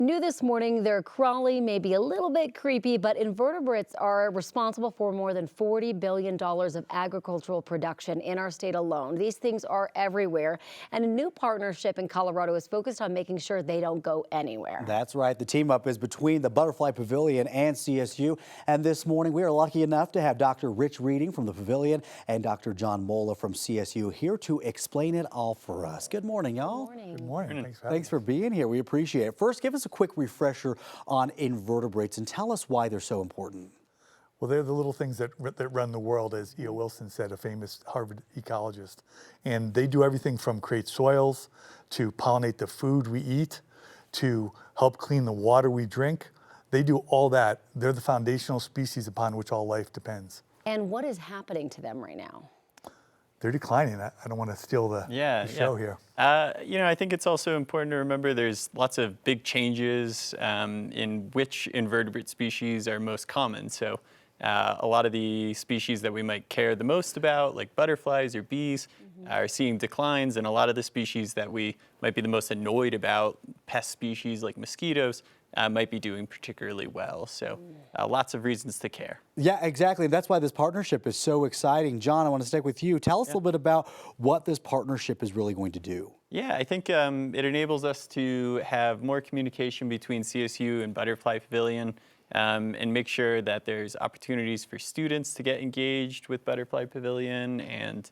New this morning, they're crawly, maybe a little bit creepy, but invertebrates are responsible for more than $40 billion of agricultural production in our state alone. These things are everywhere, and a new partnership in Colorado is focused on making sure they don't go anywhere. That's right. The team up is between the Butterfly Pavilion and CSU. And this morning, we are lucky enough to have Dr. Rich Reading from the Pavilion and Dr. John Mola from CSU here to explain it all for us. Good morning, y'all. Good morning. Thanks for being here. We appreciate it. First, give us a quick refresher on invertebrates and tell us why they're so important. Well, they're the little things that run the world, as E.O. Wilson said, a famous Harvard ecologist. And they do everything from create soils, to pollinate the food we eat, to help clean the water we drink. They do all that. They're the foundational species upon which all life depends. And what is happening to them right now? They're declining. I don't want to steal the show here. I think it's also important to remember there's lots of big changes in which invertebrate species are most common. So a lot of the species that we might care the most about, like butterflies or bees, are seeing declines, and a lot of the species that we might be the most annoyed about, pest species like mosquitoes, might be doing particularly well. So lots of reasons to care. Yeah, exactly. That's why this partnership is so exciting. John, I want to stick with you. Tell us a little bit about what this partnership is really going to do. Yeah, I think it enables us to have more communication between CSU and Butterfly Pavilion, and make sure that there's opportunities for students to get engaged with Butterfly Pavilion and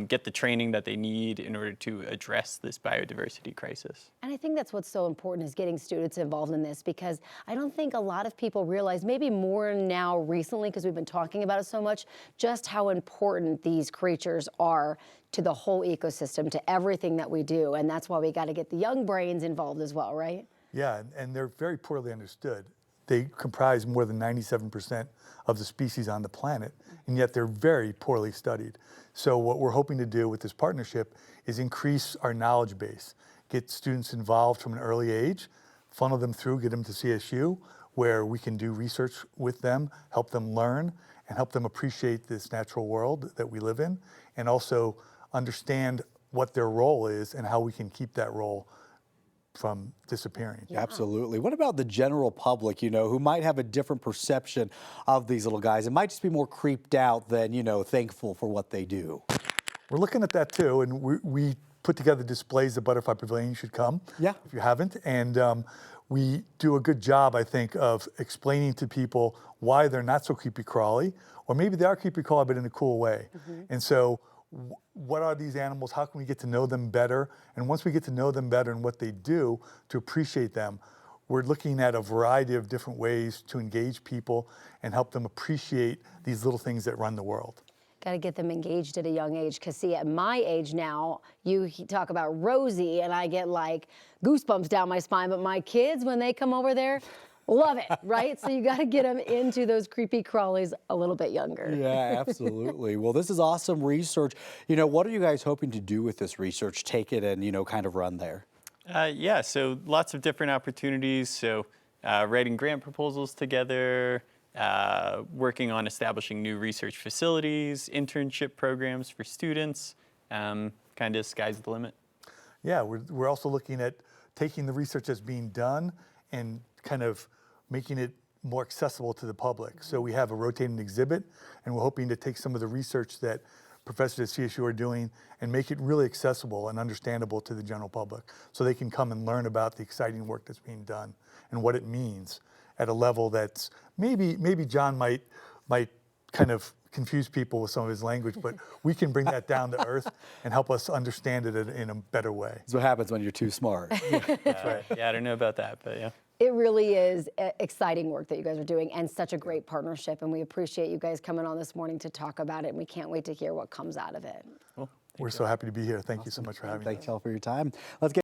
get the training that they need in order to address this biodiversity crisis. And I think that's what's so important, is getting students involved in this, because I don't think a lot of people realize, maybe more now recently because we've been talking about it so much, just how important these creatures are to the whole ecosystem, to everything that we do. And that's why we got to get the young brains involved as well, right? Yeah, and they're very poorly understood. They comprise more than 97% of the species on the planet, and yet they're very poorly studied. So what we're hoping to do with this partnership is increase our knowledge base, get students involved from an early age, funnel them through, get them to CSU, where we can do research with them, help them learn, and help them appreciate this natural world that we live in, and also understand what their role is and how we can keep that role from disappearing. Yeah. Absolutely. What about the general public, who might have a different perception of these little guys? It might just be more creeped out than, thankful for what they do. We're looking at that too, and we put together displays at Butterfly Pavilion. You should come if you haven't. And we do a good job, I think, of explaining to people why they're not so creepy crawly, or maybe they are creepy crawly, but in a cool way. And so what are these animals? How can we get to know them better? And once we get to know them better and what they do, to appreciate them, we're looking at a variety of different ways to engage people and help them appreciate these little things that run the world. Got to get them engaged at a young age, because see, at my age now, you talk about Rosie and I get like goosebumps down my spine, but my kids, when they come over there, love it, right? So you got to get them into those creepy crawlies a little bit younger. Yeah, absolutely. Well, this is awesome research. What are you guys hoping to do with this research? Take it and, kind of run there. So lots of different opportunities. So writing grant proposals together, working on establishing new research facilities, internship programs for students, kind of sky's the limit. Yeah, we're also looking at taking the research that's being done and kind of making it more accessible to the public. So we have a rotating exhibit, and we're hoping to take some of the research that professors at CSU are doing and make it really accessible and understandable to the general public, so they can come and learn about the exciting work that's being done and what it means at a level that's maybe John might kind of confuse people with some of his language, but we can bring that down to earth and help us understand it in a better way. That's what happens when you're too smart. That's right. Yeah, I don't know about that, but yeah. It really is exciting work that you guys are doing, and such a great partnership, and we appreciate you guys coming on this morning to talk about it, and we can't wait to hear what comes out of it. We're so happy to be here. Thank you so much for having us. Thank you all for your time. Let's get